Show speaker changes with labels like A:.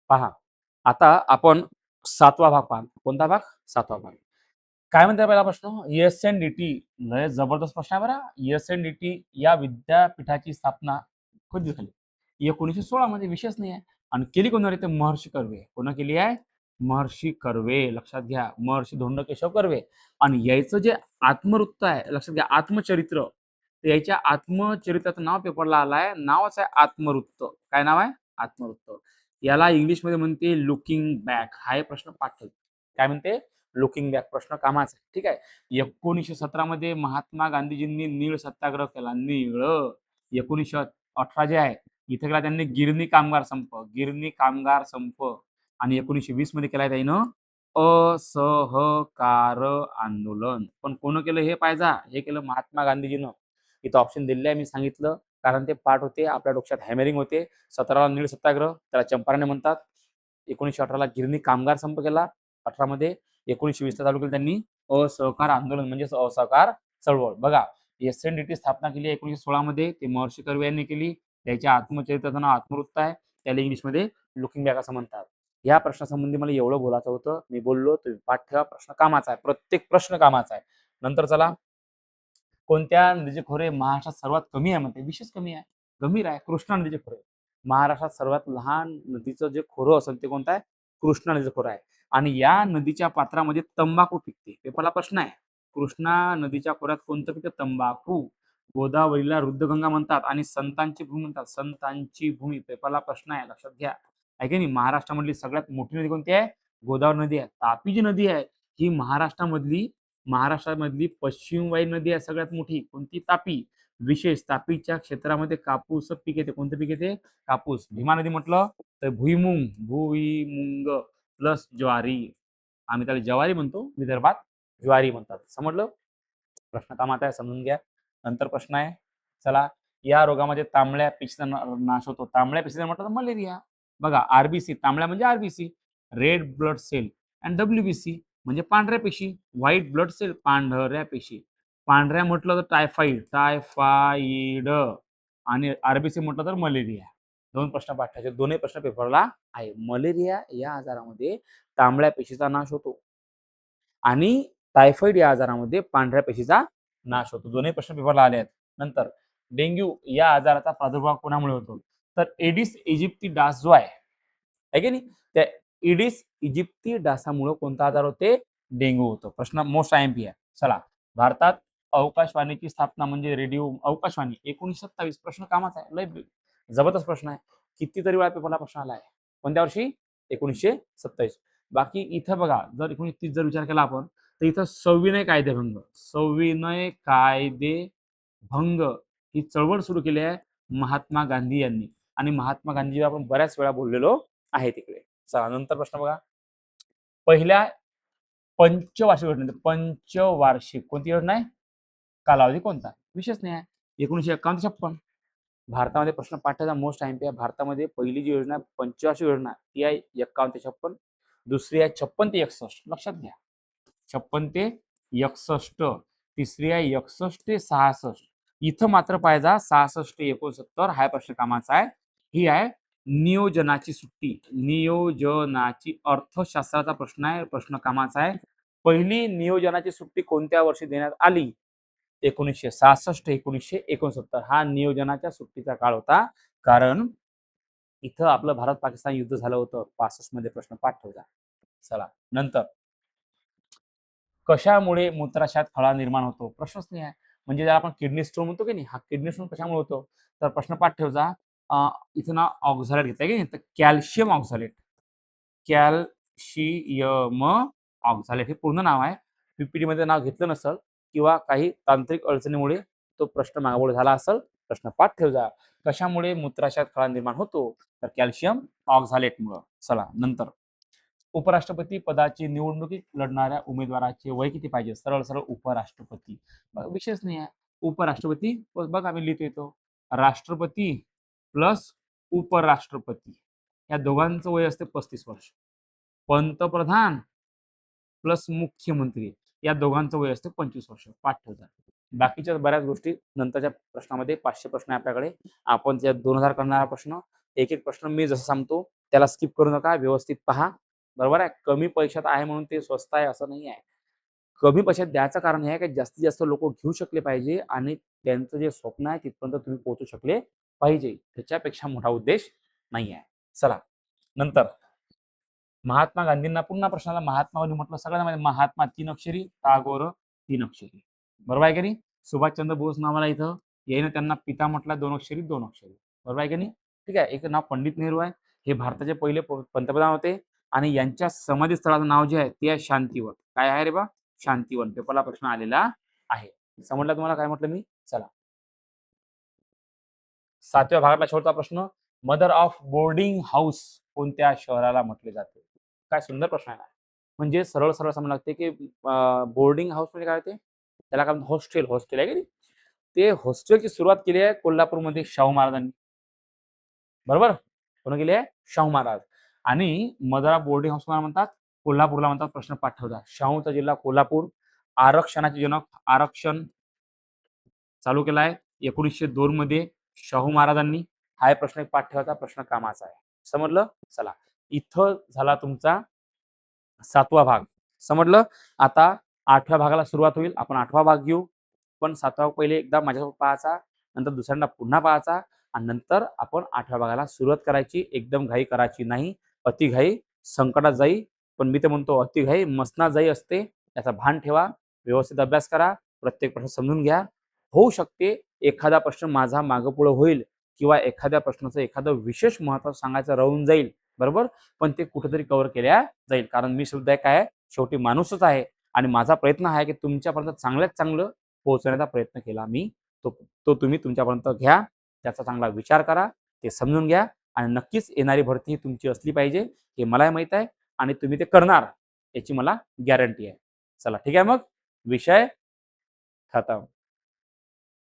A: पहा, आता आपण 7वा भाग पाहू. कोणता भाग? 7वा भाग. काय म्हणते पहिला प्रश्न? एस-एन-डी-टी लय जबरदस्त प्रश्न आहे बरं. एस-एन-डी-टी या विद्यापीठाची स्थापना कधी झाली? 1916 मध्ये, विशेष नाही आहे. आणि केली कोणाने? ते महर्षी कर्वे. कोण केली आहे? महर्षी कर्वे. लक्षात घ्या, महर्षी धोंडकेशव कर्वे. आणि याचं जे आत्मवृत्त आहे, लक्षात घ्या, आत्मचरित्र, याच्या आत्मचरित्राचं नाव पेपरला आलाय. नावच आहे आत्मवृत्त. काय नाव आहे? आत्मवृत्त. याला इंग्लिशमध्ये म्हणते लुकिंग बॅक. हा प्रश्न पाठ. काय म्हणते? Looking back. प्रश्न कामाचा. ठीक आहे. 1917 मध्ये महात्मा गांधीजींनी नीळ सत्याग्रह केला. नीळ. 1918 जे आहे, इथे केला त्यांनी गिरणी कामगार संप. गिरणी कामगार संप. आणि 1920 मध्ये केलाय त्यानं असहकार आंदोलन. पण कोण केलं हे पाहिजे? हे केलं महात्मा गांधीजीनं. इथं ऑप्शन दिले आहे, मी सांगितलं, कारण ते पाठ होते, आपल्या डोक्यात हॅमरिंग होते. 17ला नीळ सत्याग्रह, त्याला चंपारण्य म्हणतात. 1918ला गिरणी कामगार संप केला 18 मध्ये. 1920ला चालू केलं त्यांनी असहकार आंदोलन, म्हणजे असहकार चळवळ. बघा, एस-एन-डी-टी स्थापना केली 1916 मध्ये. ते महर्षी कर्वे यांनी केली. त्याच्या आत्मचरित्राचं नाव आत्मवृत्त आहे. त्याला इंग्लिशमध्ये लुकिंग बॅक असं म्हणतात. या प्रश्नासंबंधी मला एवढं बोलायचं होतं. मी बोललो, तुम्ही पाठ ठेवा. प्रश्न कामाचा आहे, प्रत्येक प्रश्न कामाचा आहे. नंतर चला, कोणत्या नदीचे खोरे महाराष्ट्रात सर्वात कमी आहे? म्हणते विशेष कमी आहे, गंभीर आहे. कृष्णा नदीचे खोरे. महाराष्ट्रात सर्वात लहान नदीचं जे खोरं असेल ते कोणतं आहे? कृष्णा नदीचं खोरं आहे. आणि या नदीच्या पात्रामध्ये तंबाखू पिकते. पेपरला प्रश्न आहे, कृष्णा नदीच्या खोऱ्यात कोणतं पिकते? तंबाखू. गोदावरीला रुद्रगंगा म्हणतात आणि संतांची भूमी म्हणतात. संतांची भूमी. पेपरला प्रश्न आहे, लक्षात घ्या. आहे की नाही? महाराष्ट्रामधली सगळ्यात मोठी नदी कोणती आहे? गोदावरी नदी आहे. तापी जी नदी आहे ही महाराष्ट्रामधली पश्चिम वाहिनी नदी आहे सगळ्यात मोठी. कोणती? तापी. विशेष तापीच्या क्षेत्रामध्ये कापूस पीक येते. कोणतं पीक येते? कापूस. भीमा नदी म्हटलं तर भुईमुंग प्लस ज्वारी. आम्ही त्याला ज्वारी म्हणतो, विदर्भात ज्वारी म्हणतात. समजलं? प्रश्न कामात आहे, समजून घ्या. नंतर प्रश्न आहे, चला, या रोगामध्ये तांबड्या पेशीचा नाश होतो. तांबड्या पेशीचा म्हटलं तर मलेरिया. बघा, आरबीसी, तांबड्या म्हणजे आरबीसी, रेड ब्लड सेल, आणि डब्ल्यूबीसी म्हणजे पांढऱ्या पेशी. व्हाईट ब्लड सेल, पांढऱ्या पेशी. पांढऱ्या म्हटलं तर टायफॉइड, आणि आरबीसी म्हटलं तर मलेरिया. दोन प्रश्न पाठायचे. दोन्ही प्रश्न पेपरला आहे. मलेरिया या आजारामध्ये तांबड्या पेशीचा नाश होतो आणि टायफॉइड या आजारामध्ये पांढऱ्या पेशीचा नाश होतो. दोन्ही प्रश्न पेपरला आले आहेत. नंतर डेंग्यू या आजाराचा प्रादुर्भाव कोणामुळे होतो? तर एडिस इजिप्ती डास जो आहे की नाही, त्या एडिस इजिप्ती डासामुळे कोणता आजार होते? डेंग्यू होतो. प्रश्न मोस्ट आयएमपी आहे. चला, भारतात अवकाशवाणीची स्थापना म्हणजे रेडिओ अवकाशवाणी 1927. प्रश्न कामाचा आहे, लय जबरदस्त प्रश्न आहे. कितीतरी वेळा पेपरला प्रश्न आला आहे. कोणत्या वर्षी? 1927. बाकी इथं बघा, जर 1930 जर विचार केला आपण, तर इथं सविनय कायदेभंग, सविनय कायदेभंग ही चळवळ सुरू केली आहे महात्मा गांधी यांनी. आणि महात्मा गांधीवर आपण बऱ्याच वेळा बोललेलो आहे तिकडे. चला, नंतर प्रश्न बघा, पहिल्या पंचवार्षिक योजना. पंचवार्षिक कोणती योजना आहे? कालावधी कोणता? विशेष नाही आहे. 1951-56. भारतामध्ये प्रश्न पाठाचा मोस्ट आयएमपी आहे. भारतामध्ये पहिली जी योजना पंचवार्षिक योजना ती आहे 51 ते 56. दुसरी आहे 56 ते 61. लक्षात घ्या, 56 ते 61. तिसरी आहे 61 ते 66. इथं मात्र पाहिजे 66 ते 69. हा प्रश्न कामाचा आहे. ही आहे नियोजनाची सुट्टी. नियोजनाची अर्थशास्त्राचा प्रश्न आहे. प्रश्न कामाचा आहे. पहिली नियोजनाची सुट्टी कोणत्या वर्षी देण्यात आली? 1966 1969. हा नियोजनाच्या सुट्टीचा काळ होता. कारण इथं आपलं भारत पाकिस्तान युद्ध झालं होतं 65 मध्ये. प्रश्न पाठ ठेवला. चला, नंतर कशामुळे मूत्राशयात खळा निर्माण होतो? प्रश्नच नाही आहे. म्हणजे ज्याला आपण किडनी स्टोन म्हणतो की नाही, हा किडनी स्टोन कशामुळे होतो? तर प्रश्न पाठ ठेवजा. इथं ना ऑक्झालेट घेतलंय की नाही, तर कॅल्शियम ऑक्झालेट. कॅल्शियम ऑक्झालेट हे पूर्ण नाव आहे. पीपीटी मध्ये नाव घेतलं नसल किंवा काही तांत्रिक अडचणीमुळे तो प्रश्न मागवड झाला असेल. प्रश्न पाठ ठेवजा. कशामुळे मूत्राशयात खळा निर्माण होतो? तर कॅल्शियम ऑक्झालेटमुळे. चला, नंतर उपराष्ट्रपती पदाची निवडणुकीत लढणाऱ्या उमेदवाराचे वय किती पाहिजे? सरळ सरळ उपराष्ट्रपती. विशेष नाही आहे. उपराष्ट्रपती बघा, मी लिहितो येतो, राष्ट्रपती प्लस उपराष्ट्रपती या दोघांचं वय असते 35 वर्ष. पंतप्रधान प्लस मुख्यमंत्री या दोघांचं वय असते 25 वर्ष. पाठ ठेवतात. बाकीच्या बऱ्याच गोष्टी नंतरच्या प्रश्नामध्ये 500 प्रश्न आहे आपल्याकडे. आपण त्या 2000 करणारा प्रश्न एक एक प्रश्न मी जसं सांगतो त्याला स्किप करू नका, व्यवस्थित पहा. बरोबर आहे. कमी पैशात आहे म्हणून ते स्वस्त आहे असं नाही आहे. कमी पैशात द्यायचं कारण हे आहे की जास्तीत जास्त लोक घेऊ शकले पाहिजे आणि त्यांचं जे स्वप्न आहे तिथपर्यंत तुम्ही पोहोचू शकले पाहिजे. त्याच्यापेक्षा मोठा उद्देश नाही आहे. चला नंतर महात्मा गांधींना पुन्हा प्रश्नाला महात्मा गांधी म्हटलं सगळ्यांमध्ये महात्मा 3 अक्षरी, टागोर 3 अक्षरी. बरोबर आहे की नाही. सुभाषचंद्र बोस नावाला इथं याने त्यांना पिता म्हटला 2 अक्षरी 2 अक्षरी. बरोबर आहे की नाही. ठीक आहे. एक नाव पंडित नेहरू आहे. हे भारताचे पहिले पंतप्रधान होते आणि यांच्या समाधी स्थळाचं नाव जे आहे ते आहे शांतीवन. काय आहे रे बा? शांतीवन. पेपरला प्रश्न आलेला आहे. समजलं तुम्हाला काय म्हटलं मी. चला 7व्या भागातला शेवटचा प्रश्न. मदर ऑफ बोर्डिंग हाऊस कोणत्या शहराला म्हटले जाते? काय सुंदर प्रश्न आहे. म्हणजे सरळ सरळ समजावं लागते की बोर्डिंग हाऊस म्हणजे काय होते? त्याला काय हॉस्टेल हॉस्टेल आहे की नाही. ते हॉस्टेलची सुरुवात केली आहे कोल्हापूरमध्ये शाहू महाराजांनी. बरोबर. कोण केली आहे? शाहू महाराज. आणि मदर बोर्डिंग हाऊस कोणाला म्हणतात? कोल्हापूरला म्हणतात. प्रश्न पाठवता. शाहूचा जिल्हा कोल्हापूर. आरक्षणाचे जनक आरक्षण चालू केला आहे 1902 मध्ये शाहू महाराजांनी. हा प्रश्न एक पाठ ठेवायचा, प्रश्न कामाचा आहे. समजलं. चला इथं झाला तुमचा 7वा भाग. समजलं. आता 8व्या भागाला सुरुवात होईल. आपण 8वा भाग घेऊ. पण 7वा पहिले एकदा माझ्यासोबत पाहायचा, नंतर दुसऱ्यांदा पुन्हा पाहायचा आणि नंतर आपण 8व्या भागाला सुरुवात करायची. एकदम घाई करायची नाही. अति घाई संकटात जाई. पण मी तर म्हणतो अति घाई मसनात जाई असते. याचा भान ठेवा. व्यवस्थित अभ्यास करा. प्रत्येक प्रश्न समजून घ्या. होऊ शकते एखादा प्रश्न माझा मागं पुढं होईल किंवा एखाद्या प्रश्नाचं एखादं विशेष महत्त्व सांगायचं राहून जाईल. बरोबर. पण ते कुठेतरी कव्हर केल्या जाईल. कारण मी सुद्धा काय आहे शेवटी माणूसच आहे आणि माझा प्रयत्न आहे की तुमच्यापर्यंत चांगल्यात चांगलं पोहोचण्याचा प्रयत्न केला मी. तो तुम्ही तुमच्यापर्यंत घ्या. त्याचा चांगला विचार करा. ते समजून घ्या आणि नक्कीच येणारी भरती ही तुमची असली पाहिजे हे मलाही माहित आहे आणि तुम्ही ते करणार याची मला गॅरंटी आहे. चला ठीक आहे मग विषय खतम.